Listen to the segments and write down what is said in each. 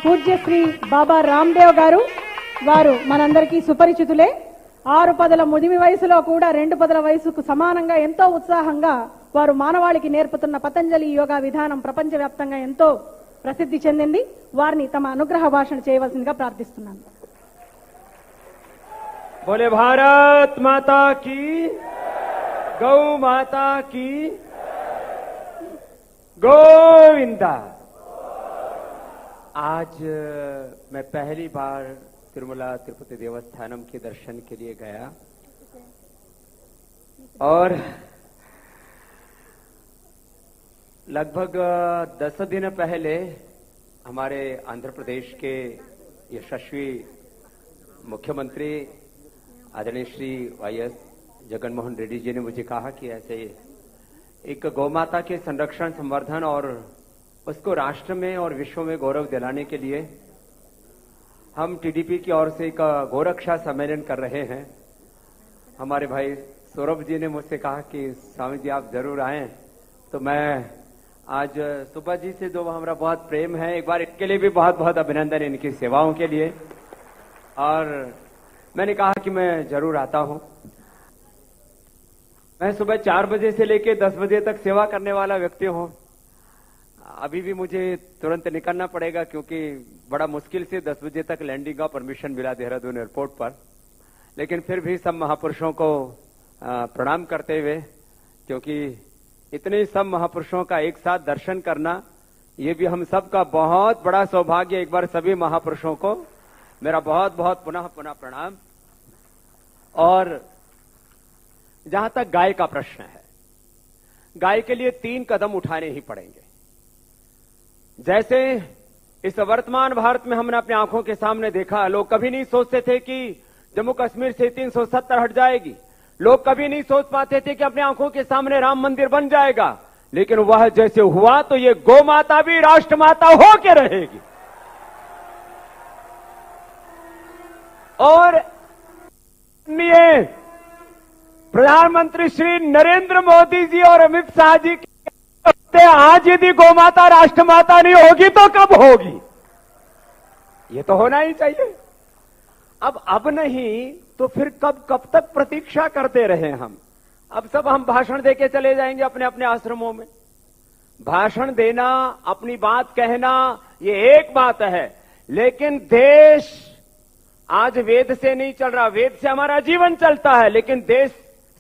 పూజ్య శ్రీ బాబా రామ్దేవ్ గారు వారు మనందరికీ సుపరిచితులే. 6 పదుల ముదిమి వయసులో కూడా 2 పదుల వయసుకు సమానంగా ఎంతో ఉత్సాహంగా వారు మానవాళికి నేర్పుతున్న పతంజలి యోగా విధానం ప్రపంచవ్యాప్తంగా ఎంతో ప్రసిద్ధి చెందింది. వారిని తమ అనుగ్రహ భాషణ చేయవలసిందిగా ప్రార్థిస్తున్నాను. बोले भारत माता की, गौ माता की, गोविंदा। आज मैं पहली बार तिरुमला तिरुपति देवस्थानम के दर्शन के लिए गया और लगभग 10 दिन पहले हमारे आंध्र प्रदेश के यशस्वी मुख्यमंत्री आदरणीय श्री वाईएस जगनमोहन रेड्डी जी ने मुझे कहा कि ऐसे एक गौ माता के संरक्षण, संवर्धन और उसको राष्ट्र में और विश्व में गौरव दिलाने के लिए हम टीडीपी की ओर से एक गौरक्षा सम्मेलन कर रहे हैं। हमारे भाई सौरभ जी ने मुझसे कहा कि स्वामी जी आप जरूर आएं, तो मैं आज सुबह जी से जो हमारा बहुत प्रेम है, एक बार इनके लिए भी बहुत बहुत अभिनंदन इनकी सेवाओं के लिए। और मैंने कहा कि मैं जरूर आता हूं। मैं सुबह 4 बजे से लेकर 10 बजे तक सेवा करने वाला व्यक्ति हूं। अभी भी मुझे तुरंत निकलना पड़ेगा क्योंकि बड़ा मुश्किल से 10 बजे तक लैंडिंग का परमिशन मिला देहरादून एयरपोर्ट पर। लेकिन फिर भी सब महापुरुषों को प्रणाम करते हुए, क्योंकि इतने सब महापुरुषों का एक साथ दर्शन करना ये भी हम सब का बहुत बड़ा सौभाग्य। एक बार सभी महापुरुषों को मेरा बहुत बहुत पुनः पुनः प्रणाम। और जहां तक गाय का प्रश्न है, गाय के लिए 3 कदम उठाने ही पड़ेंगे। जैसे इस वर्तमान भारत में हमने अपनी आंखों के सामने देखा, लोग कभी नहीं सोचते थे कि जम्मू कश्मीर से 370 हट जाएगी। लोग कभी नहीं सोच पाते थे कि अपनी आंखों के सामने राम मंदिर बन जाएगा। लेकिन वह जैसे हुआ तो ये गौ माता भी राष्ट्र माता होके रहेगी। और ये प्रधानमंत्री श्री नरेंद्र मोदी जी और अमित शाह जी के आज यदि गौ माता राष्ट्र माता नहीं होगी तो कब होगी? ये तो होना ही चाहिए। अब नहीं तो फिर कब तक प्रतीक्षा करते रहे हम? अब सब हम भाषण देके चले जाएंगे अपने अपने आश्रमों में। भाषण देना, अपनी बात कहना, ये एक बात है। लेकिन देश आज वेद से नहीं चल रहा। वेद से हमारा जीवन चलता है, लेकिन देश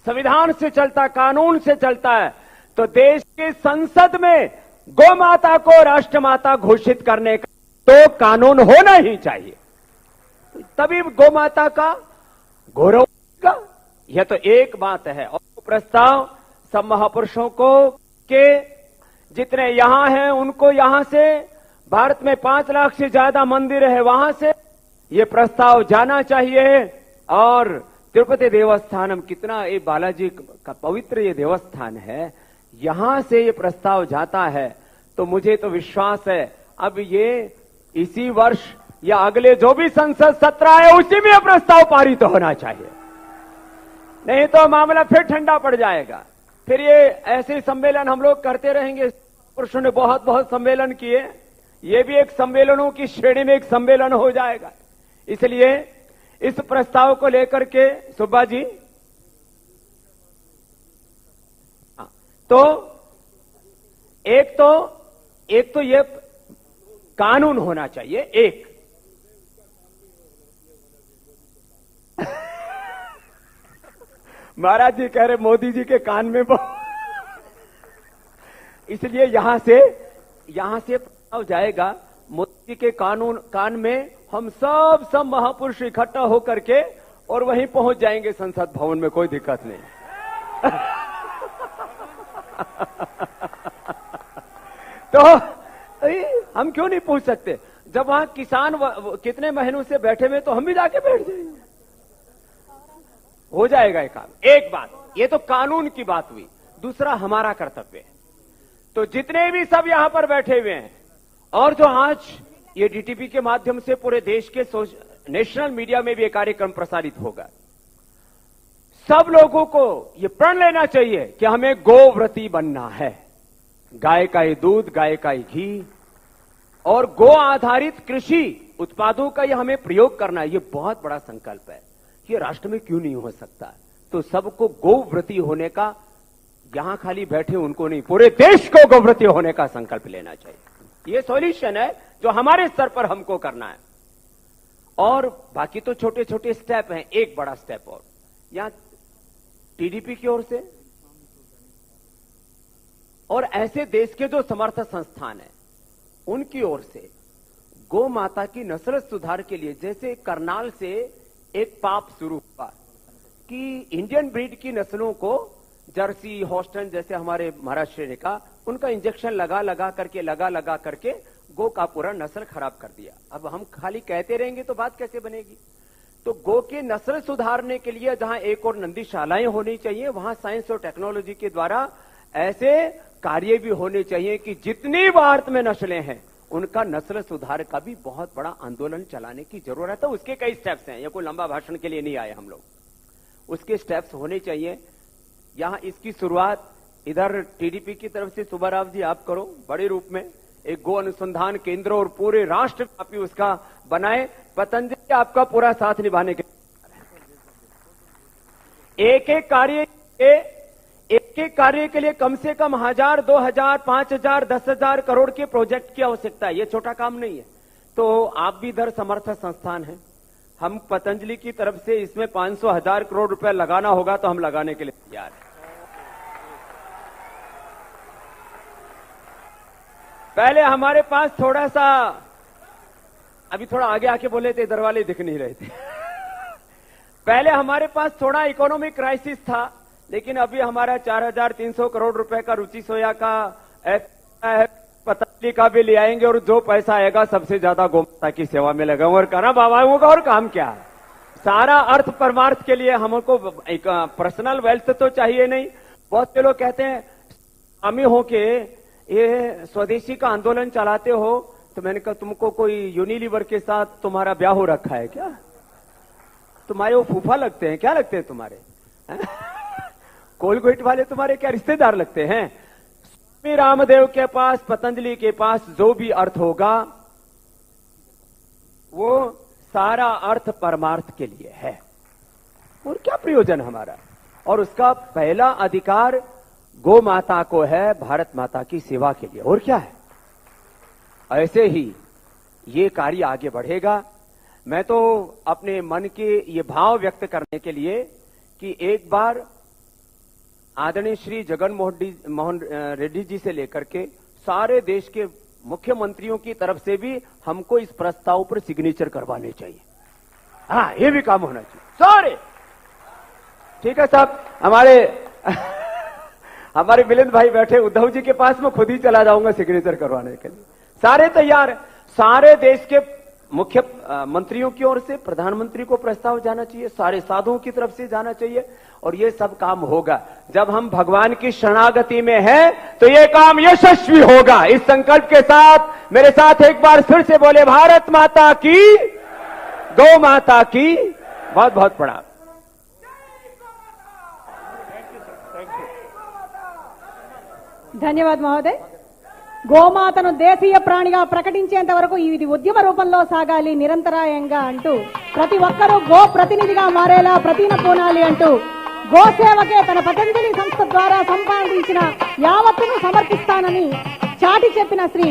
संविधान से चलता, कानून से चलता है। तो देश की संसद में गौ माता को राष्ट्र माता घोषित करने का तो कानून होना ही चाहिए, तभी गौ माता का गौरव का। यह तो एक बात है। और प्रस्ताव सब महापुरुषों को के जितने यहां हैं उनको, यहां से भारत में 5 लाख से ज्यादा मंदिर है, वहां से ये प्रस्ताव जाना चाहिए। और तिरुपति देवस्थानम कितना, ये बालाजी का पवित्र ये देवस्थान है, यहां से ये प्रस्ताव जाता है तो मुझे तो विश्वास है अब ये इसी वर्ष या अगले जो भी संसद सत्र है उसी में ये प्रस्ताव पारित होना चाहिए। नहीं तो मामला फिर ठंडा पड़ जाएगा। फिर ये ऐसे सम्मेलन हम लोग करते रहेंगे। पुरुषों ने बहुत बहुत सम्मेलन किए, ये भी एक सम्मेलनों की श्रेणी में एक सम्मेलन हो जाएगा। इसलिए इस प्रस्ताव को लेकर के सुब्बा जी, तो एक तो ये कानून होना चाहिए। एक महाराज जी कह रहे मोदी जी के कान में इसलिए यहां से प्रस्ताव जाएगा मोदी जी के कान में। हम सब महापुरुष इकट्ठा होकर के और वहीं पहुंच जाएंगे संसद भवन में, कोई दिक्कत नहीं। तो हम क्यों नहीं पूछ सकते? जब वहां किसान कितने महीनों से बैठे हुए, तो हम भी जाके बैठ जाएंगे, हो जाएगा ये काम। एक बात, ये तो कानून की बात हुई। दूसरा हमारा कर्तव्य है। तो जितने भी सब यहां पर बैठे हुए हैं और जो आज ये डीटीपी के माध्यम से पूरे देश के नेशनल मीडिया में भी ये कार्यक्रम प्रसारित होगा, सब लोगों को ये प्रण लेना चाहिए कि हमें गोव्रती बनना है। गाय का ही दूध, गाय का ही घी और गो आधारित कृषि उत्पादों का ये हमें प्रयोग करना है, ये बहुत बड़ा संकल्प है। ये राष्ट्र में क्यों नहीं हो सकता? तो सबको गोव्रती होने का, यहां खाली बैठे उनको नहीं, पूरे देश को गोव्रती होने का संकल्प लेना चाहिए। ये सॉल्यूशन है जो हमारे स्तर पर हमको करना है। और बाकी तो छोटे छोटे स्टेप हैं, एक बड़ा स्टेप और यहां टीडीपी की ओर से और ऐसे देश के जो समर्थ संस्थान है उनकी ओर से गौ माता की नस्ल सुधार के लिए, जैसे करनाल से एक पाप शुरू हुआ कि इंडियन ब्रीड की नस्लों को, जर्सी, हॉस्टन जैसे हमारे महाराष्ट्र ने कहा, उनका इंजेक्शन लगा लगा करके गो का पूरा नस्ल खराब कर दिया। अब हम खाली कहते रहेंगे तो बात कैसे बनेगी? तो गो के नस्ल सुधारने के लिए जहां एक और नंदीशालाएं होनी चाहिए, वहां साइंस और टेक्नोलॉजी के द्वारा ऐसे कार्य भी होने चाहिए कि जितनी भारत में नस्लें हैं उनका नस्ल सुधार का भी बहुत बड़ा आंदोलन चलाने की जरूरत है। उसके कई स्टेप्स हैं, ये कोई लंबा भाषण के लिए नहीं आए हम लोग, उसके स्टेप्स होने चाहिए। यहां इसकी शुरुआत इधर टीडीपी की तरफ से सुब्बाराव जी आप करो, बड़े रूप में एक गो अनुसंधान केंद्र और पूरे राष्ट्र व्यापी उसका बनाए। पतंजलि आपका पूरा साथ निभाने के एक एक कार्य के लिए कम से कम 1000, 2000, 5000, 10,000 करोड़ के प्रोजेक्ट की आवश्यकता है। ये छोटा काम नहीं है। तो आप भी इधर समर्थ संस्थान है, हम पतंजलि की तरफ से इसमें 500,000 करोड़ रुपए लगाना होगा तो हम लगाने के लिए तैयार हैं। पहले हमारे पास थोड़ा सा, अभी थोड़ा आगे आके बोले थे, इधर वाले दिख नहीं रहे थे। पहले हमारे पास थोड़ा इकोनॉमिक क्राइसिस था, लेकिन अभी हमारा 4300 करोड़ रुपए का रुचि सोया का है, पतंजलि का भी ले आएंगे और जो पैसा आएगा सबसे ज्यादा गोमाता की सेवा में लगाऊंगा और करना बाबाओं का। और काम क्या है? सारा अर्थ परमार्थ के लिए हमको एक पर्सनल वेल्थ तो चाहिए नहीं। बहुत से लोग कहते हैं स्वामी हो के ये स्वदेशी का आंदोलन चलाते हो, तो मैंने कहा तुमको कोई यूनिलीवर के साथ तुम्हारा ब्याह हो रखा है क्या? तुम्हारे वो फूफा लगते हैं क्या? लगते हैं तुम्हारे कोलगेट वाले तुम्हारे क्या रिश्तेदार लगते हैं? स्वामी रामदेव के पास, पतंजलि के पास जो भी अर्थ होगा वो सारा अर्थ परमार्थ के लिए है। और क्या प्रयोजन हमारा? और उसका पहला अधिकार गो माता को है, भारत माता की सेवा के लिए। और क्या है? ऐसे ही ये कार्य आगे बढ़ेगा। मैं तो अपने मन के ये भाव व्यक्त करने के लिए कि एक बार आदरणीय श्री जगन मोहन रेड्डी जी से लेकर के सारे देश के मुख्यमंत्रियों की तरफ से भी हमको इस प्रस्ताव पर सिग्नेचर करवाने चाहिए। हाँ, ये भी काम होना चाहिए सारे। ठीक है साहब, हमारे मिलिंद भाई बैठे, उद्धव जी के पास मैं खुद ही चला जाऊंगा सिग्नेचर करवाने के लिए। सारे तैयार, सारे देश के मुख्य मंत्रियों की ओर से प्रधानमंत्री को प्रस्ताव जाना चाहिए, सारे साधुओं की तरफ से जाना चाहिए, और ये सब काम होगा। जब हम भगवान की शरणागति में हैं तो ये काम यशस्वी होगा। इस संकल्प के साथ मेरे साथ एक बार फिर से बोले, भारत माता की, गौ माता की बहुत बहुत प्रणाम। ధన్యవాద్ మహోదయ్. గోమాతను దేశీయ ప్రాణిగా ప్రకటించేంత వరకు ఇది ఉద్యమ రూపంలో సాగాలి నిరంతరాయంగా అంటూ ప్రతి ఒక్కరూ గో ప్రతినిధిగా మారేలా ప్రతిన పూనాలి అంటూ గోసేవకే తన పతంజలి సంస్థ ద్వారా సంపాదించిన యావత్తును సమర్పిస్తానని చాటి చెప్పిన శ్రీ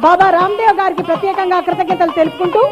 బాబా రామ్దేవ్ గారికి ప్రత్యేకంగా కృతజ్ఞతలు తెలుపుకుంటూ